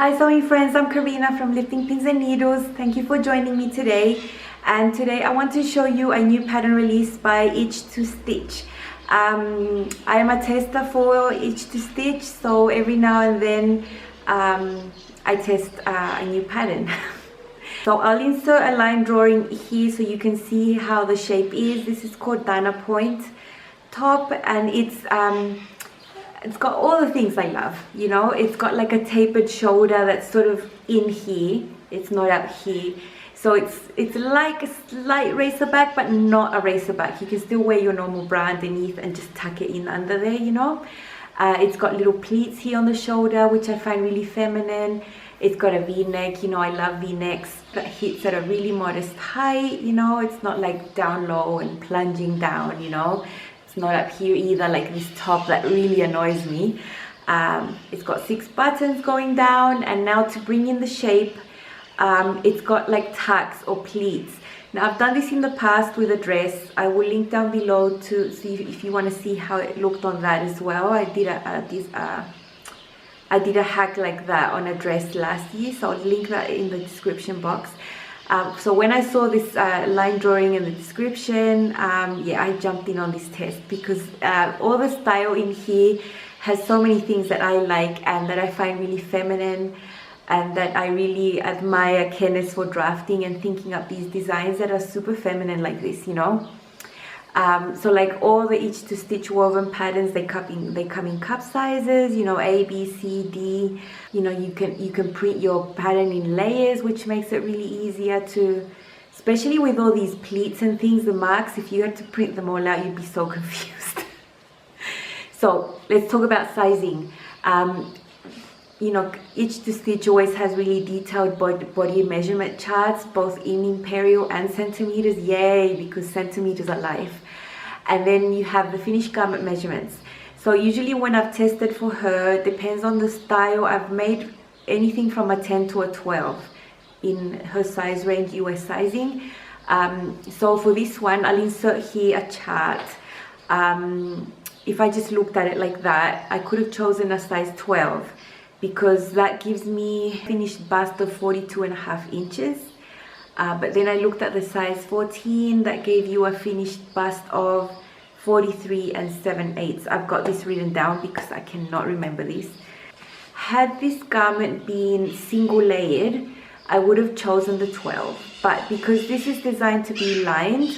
Hi sewing friends, I'm Karina from Lifting Pins and Needles. Thank you for joining me today. And today I want to show you a new pattern release by Itch to Stitch. I am a tester for Itch to Stitch, so every now and then I test a new pattern. So I'll insert a line drawing here so you can see how the shape is. This is called Dana Point top, and it's got all the things I love, you know. It's got like a tapered shoulder that's sort of in here, it's not up here, so it's like a slight racer back but not a racer back. You can still wear your normal bra underneath and just tuck it in under there, you know. It's got little pleats here on the shoulder, which I find really feminine. It's got a v-neck, you know, I love v-necks that hits at a really modest height, you know. It's not like down low and plunging down, you know. It's not up here either, like this top that really annoys me. It's got 6 buttons going down, and now to bring in the shape, it's got like tucks or pleats. Now I've done this in the past with a dress. I will link down below to see if you want to see how it looked on that as well. I did a hack like that on a dress last year, so I'll link that in the description box. So when I saw this line drawing in the description, yeah, I jumped in on this test because all the style in here has so many things that I like and that I find really feminine, and that I really admire Kenneth for drafting and thinking up these designs that are super feminine like this, you know. So like all the Itch to Stitch woven patterns, they come in cup sizes, you know, A, B, C, D. You know, you can print your pattern in layers, which makes it really easier to, especially with all these pleats and things, the marks, if you had to print them all out, you'd be so confused. So let's talk about sizing. You know, Itch to Stitch always has really detailed body measurement charts, both in imperial and centimeters. Yay, because centimeters are life. And then you have the finished garment measurements. So usually when I've tested for her, depends on the style, I've made anything from a 10 to a 12 in her size range, US sizing. So for this one, I'll insert here a chart. If I just looked at it like that, I could have chosen a size 12, because that gives me finished bust of 42.5 inches. But then I looked at the size 14, that gave you a finished bust of 43 7/8. I've got this written down because I cannot remember this. Had this garment been single layered, I would have chosen the 12. But because this is designed to be lined,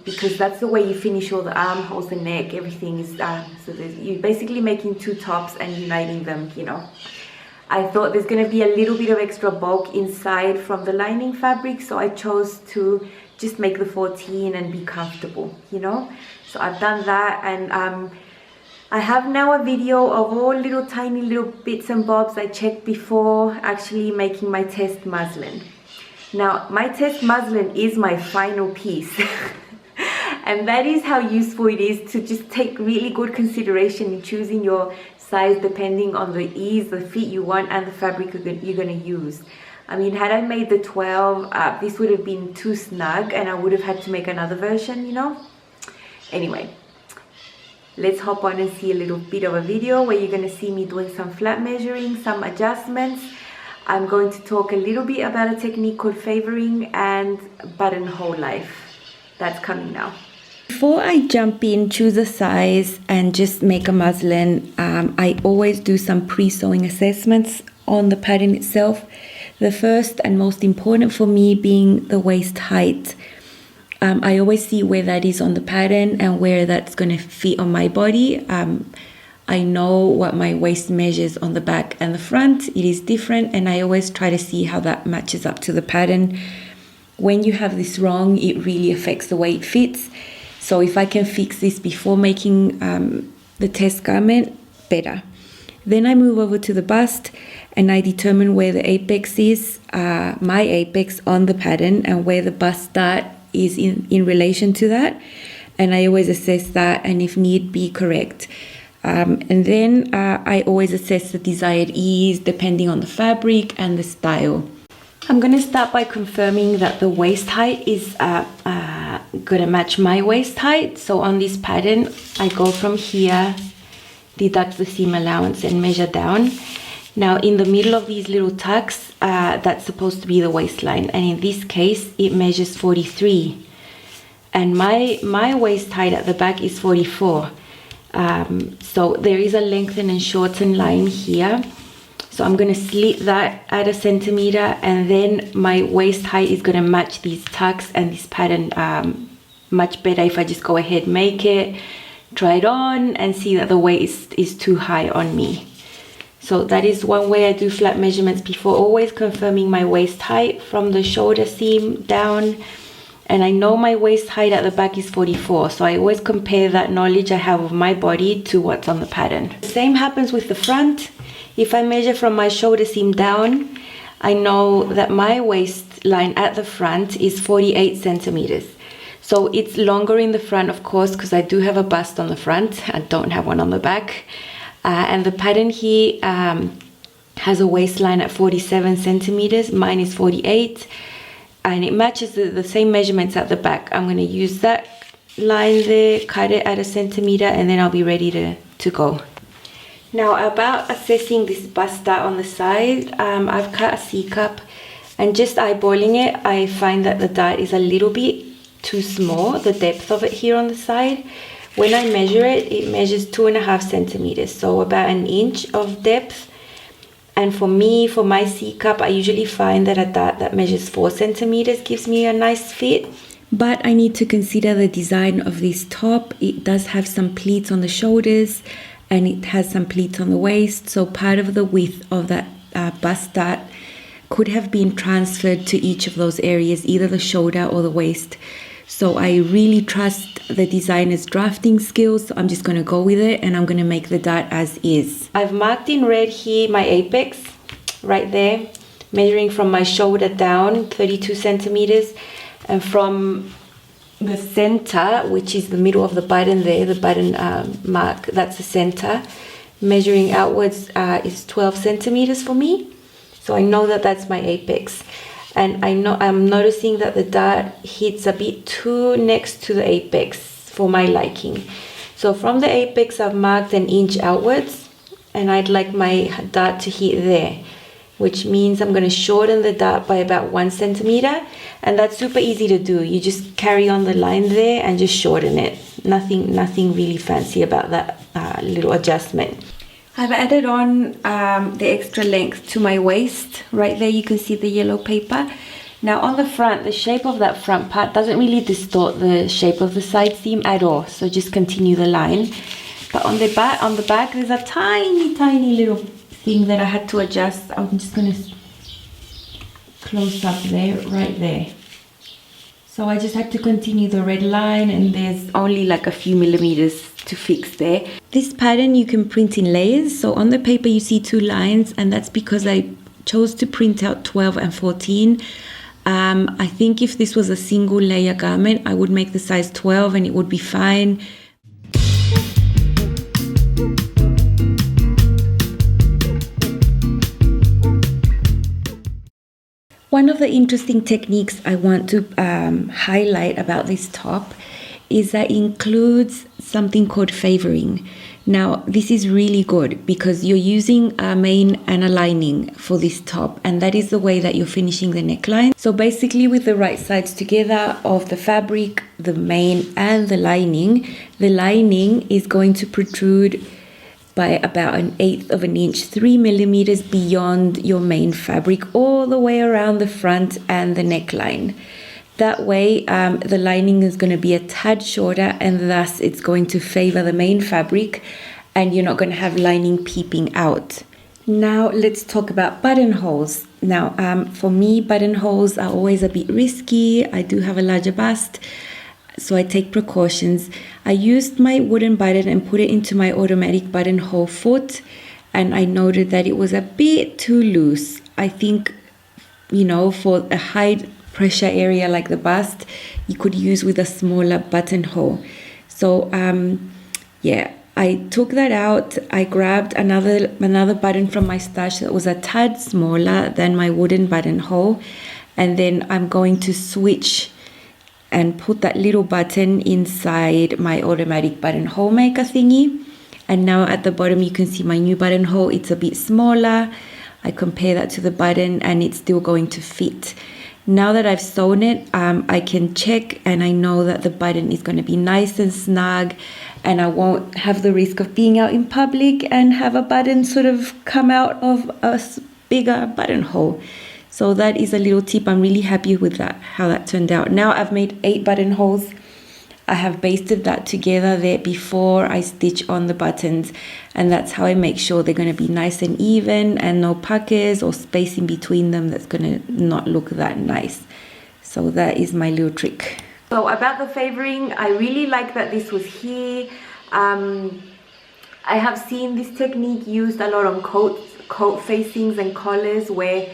because that's the way you finish all the armholes, the neck, everything is so you're basically making 2 tops and uniting them, you know. I thought there's going to be a little bit of extra bulk inside from the lining fabric, so I chose to just make the 14 and be comfortable, you know. So I've done that, and I have now a video of all little tiny little bits and bobs I checked before actually making my test muslin. Now, my test muslin is my final piece. And that is how useful it is to just take really good consideration in choosing your size depending on the ease, the fit you want, and the fabric you're going to use. I mean, had I made the 12, this would have been too snug and I would have had to make another version, you know. Anyway, let's hop on and see a little bit of a video where you're going to see me doing some flat measuring, some adjustments. I'm going to talk a little bit about a technique called favoring and buttonhole life. That's coming now. Before I jump in, choose a size and just make a muslin, I always do some pre-sewing assessments on the pattern itself. The first and most important for me being the waist height. I always see where that is on the pattern and where that's going to fit on my body. I know what my waist measures on the back and the front. It is different, and I always try to see how that matches up to the pattern. When you have this wrong, it really affects the way it fits. So if I can fix this before making the test garment, better. Then I move over to the bust and I determine where the apex is, my apex on the pattern, and where the bust start is in relation to that. And I always assess that, and if need be, correct. And then I always assess the desired ease depending on the fabric and the style. I'm going to start by confirming that the waist height is going to match my waist height. So on this pattern, I go from here, deduct the seam allowance and measure down. Now in the middle of these little tucks, that's supposed to be the waistline, and in this case it measures 43, and my waist height at the back is 44. So there is a lengthen and shorten line here, so I'm going to slit that at 1 centimeter, and then my waist height is going to match these tucks and this pattern much better if I just go ahead, make it, try it on, and see that the waist is too high on me. So that is one way I do flat measurements before, always confirming my waist height from the shoulder seam down. And I know my waist height at the back is 44, so I always compare that knowledge I have of my body to what's on the pattern. The same happens with the front. If I measure from my shoulder seam down, I know that my waistline at the front is 48 centimeters. So it's longer in the front, of course, because I do have a bust on the front. I don't have one on the back. And the pattern here has a waistline at 47 centimeters. Mine is 48. And it matches the same measurements at the back. I'm going to use that line there, cut it at 1 centimeter, and then I'll be ready to go. Now about assessing this bust dart on the side, I've cut a C-cup, and just eyeballing it, I find that the dart is a little bit too small, the depth of it here on the side. When I measure it, it measures 2.5 centimeters, so about 1 inch of depth. And for me, for my C-cup, I usually find that a dart that measures 4 centimeters gives me a nice fit. But I need to consider the design of this top. It does have some pleats on the shoulders, and it has some pleats on the waist, so part of the width of that bust dart could have been transferred to each of those areas, either the shoulder or the waist. So I really trust the designer's drafting skills, so I'm just going to go with it, and I'm going to make the dart as is. I've marked in red here my apex, right there, measuring from my shoulder down, 32 centimeters, and from the center, which is the middle of the button there, the button mark, that's the center, measuring outwards is 12 centimeters for me. So I know that that's my apex. And I'm noticing that the dart hits a bit too next to the apex for my liking. So from the apex, I've marked 1 inch outwards, and I'd like my dart to hit there, which means I'm going to shorten the dart by about 1 centimeter. And that's super easy to do. You just carry on the line there and just shorten it. Nothing really fancy about that little adjustment. I've added on the extra length to my waist. Right there you can see the yellow paper. Now on the front, the shape of that front part doesn't really distort the shape of the side seam at all, so just continue the line. But on the back there's a tiny little thing that I had to adjust. I'm just going to close up there, right there. So I just had to continue the red line, and there's only like a few millimeters to fix there. This pattern you can print in layers, so on the paper you see 2 lines, and that's because I chose to print out 12 and 14. I think if this was a single layer garment, I would make the size 12 and it would be fine. One of the interesting techniques I want to highlight about this top is that it includes something called favoring. Now, this is really good because you're using a main and a lining for this top, and that is the way that you're finishing the neckline. So basically, with the right sides together of the fabric, the main and the lining is going to protrude by about 1/8 of an inch, 3 millimeters beyond your main fabric, all the way around the front and the neckline. That way, the lining is going to be a tad shorter, and thus it's going to favor the main fabric, and you're not going to have lining peeping out. Now let's talk about buttonholes. Now, for me, buttonholes are always a bit risky. I do have a larger bust, so I take precautions. I used my wooden button and put it into my automatic buttonhole foot, and I noted that it was a bit too loose. I think, for a high pressure area like the bust, you could use with a smaller buttonhole. So I took that out. I grabbed another button from my stash that was a tad smaller than my wooden buttonhole, and then I'm going to switch and put that little button inside my automatic buttonhole maker thingy, And now at the bottom you can see my new buttonhole. It's a bit smaller. I compare that to the button and it's still going to fit. Now that I've sewn it, I can check and I know that the button is going to be nice and snug, and I won't have the risk of being out in public and have a button sort of come out of a bigger buttonhole. So that is a little tip. I'm really happy with that, how that turned out. Now I've made 8 buttonholes. I have basted that together there before I stitch on the buttons, and that's how I make sure they're going to be nice and even and no puckers or space in between them that's going to not look that nice. So that is my little trick. So about the favoring, I really like that this was here. I have seen this technique used a lot on coat facings and collars where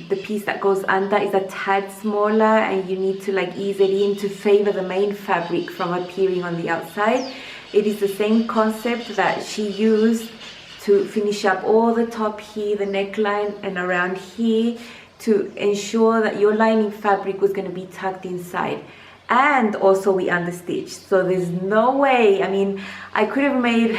the piece that goes under is a tad smaller and you need to like ease it in to favor the main fabric from appearing on the outside. It is the same concept that she used to finish up all the top here, the neckline, and around here to ensure that your lining fabric was going to be tucked inside. And also we understitched, so there's no way, I mean, I could have made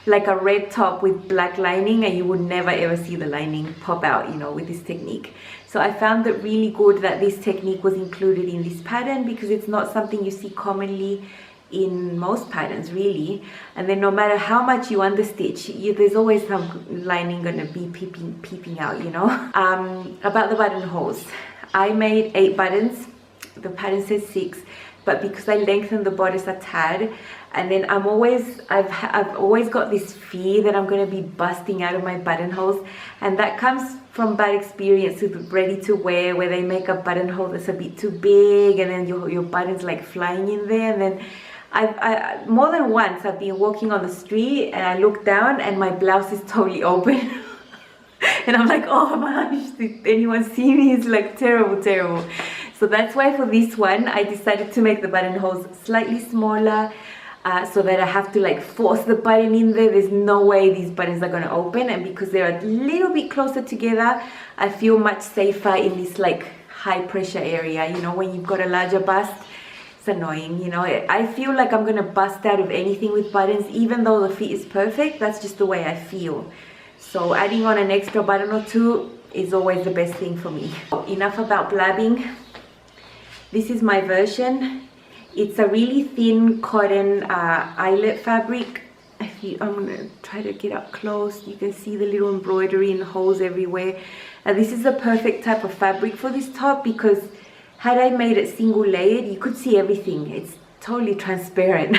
like a red top with black lining and you would never ever see the lining pop out, you know, with this technique. So I found it really good that this technique was included in this pattern, because it's not something you see commonly in most patterns really. And then no matter how much you understitch, there's always some lining gonna be peeping out, you know. About the buttonholes, I made 8 buttons. The pattern says 6, but because I lengthened the bodice a tad, and then I've always got this fear that I'm going to be busting out of my buttonholes, and that comes from bad experience with ready to wear, where they make a buttonhole that's a bit too big and then your button's like flying in there. And then I more than once I've been walking on the street and I look down and my blouse is totally open. And I'm like, oh my gosh, did anyone see me? It's like terrible. So that's why for this one I decided to make the buttonholes slightly smaller, so that I have to like force the button in there. There's no way these buttons are going to open, and because they're a little bit closer together, I feel much safer in this like high pressure area. You know, when you've got a larger bust, it's annoying, you know. I feel like I'm going to bust out of anything with buttons, even though the fit is perfect. That's just the way I feel. So adding on an extra button or 2 is always the best thing for me. Enough about blabbing. This is my version. It's a really thin cotton eyelet fabric. I'm gonna try to get up close. You can see the little embroidery and holes everywhere. And this is the perfect type of fabric for this top, because had I made it single layered, you could see everything. It's totally transparent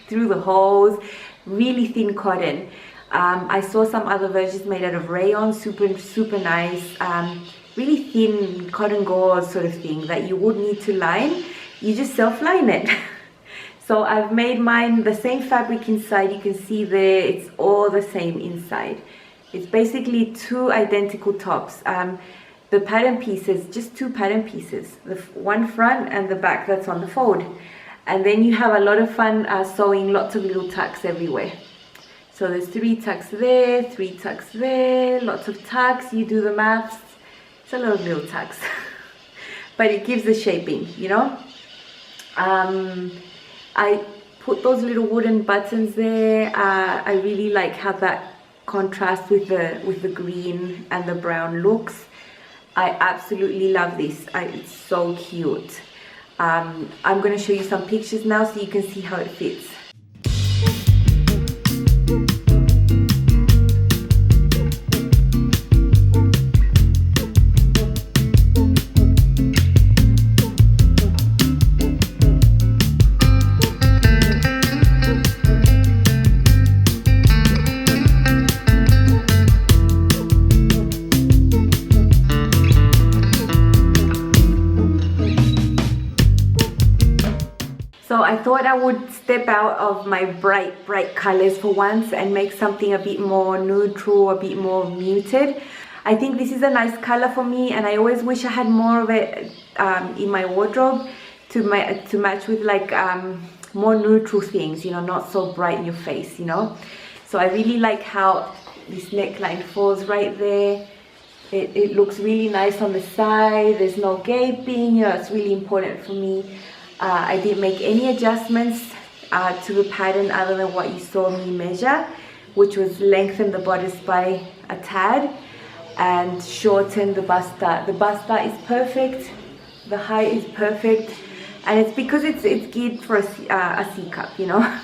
through the holes. Really thin cotton. I saw some other versions made out of rayon, super nice. Really thin cotton gauze sort of thing that you would need to line. You just self-line it. So I've made mine the same fabric inside. You can see there, it's all the same inside. It's basically 2 identical tops. The pattern pieces, just 2 pattern pieces, the one front and the back that's on the fold. And then you have a lot of fun sewing lots of little tucks everywhere. So there's 3 tucks there, 3 tucks there, lots of tucks. You do the maths, it's a lot of little tucks. But it gives the shaping, you know. I put those little wooden buttons there. I really like how that contrasts with the green and the brown looks. I absolutely love this. It's so cute. I'm going to show you some pictures now so you can see how it fits. So I thought I would step out of my bright colors for once and make something a bit more neutral, a bit more muted. I think this is a nice color for me, and I always wish I had more of it in my wardrobe to match with like more neutral things, you know, not so bright in your face, you know. So I really like how this neckline falls right there. It looks really nice on the side. There's no gaping, you know, it's really important for me. I didn't make any adjustments to the pattern other than what you saw me measure, which was lengthen the bodice by a tad and shorten the buster. The buster is perfect, the height is perfect, and it's because it's geared for a C cup, you know.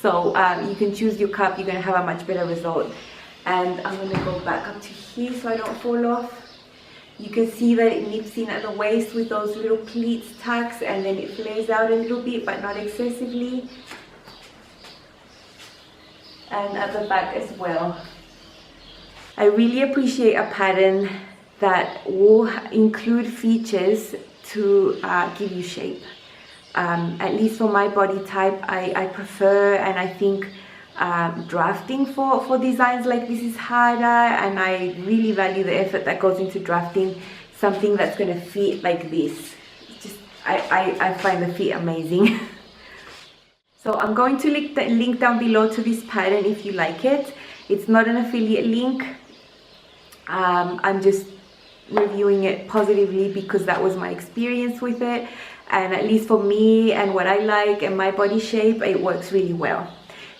So you can choose your cup, you're going to have a much better result. And I'm going to go back up to here so I don't fall off. You can see that it nips in at the waist with those little pleats tucks, and then it flares out a little bit but not excessively. And at the back as well. I really appreciate a pattern that will include features to give you shape. At least for my body type, I prefer, and I think drafting for designs like this is harder, and I really value the effort that goes into drafting something that's going to fit like this. Just I find the fit amazing. So I'm going to link down below to this pattern if you like it. It's not an affiliate link. I'm just reviewing it positively because that was my experience with it, and at least for me and what I like and my body shape, it works really well.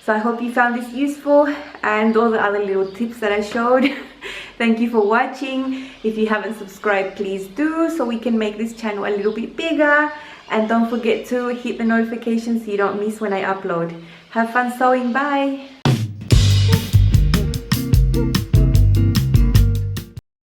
So I hope you found this useful, and all the other little tips that I showed. Thank you for watching. If you haven't subscribed, please do, so we can make this channel a little bit bigger. And don't forget to hit the notifications so you don't miss when I upload. Have fun sewing. Bye.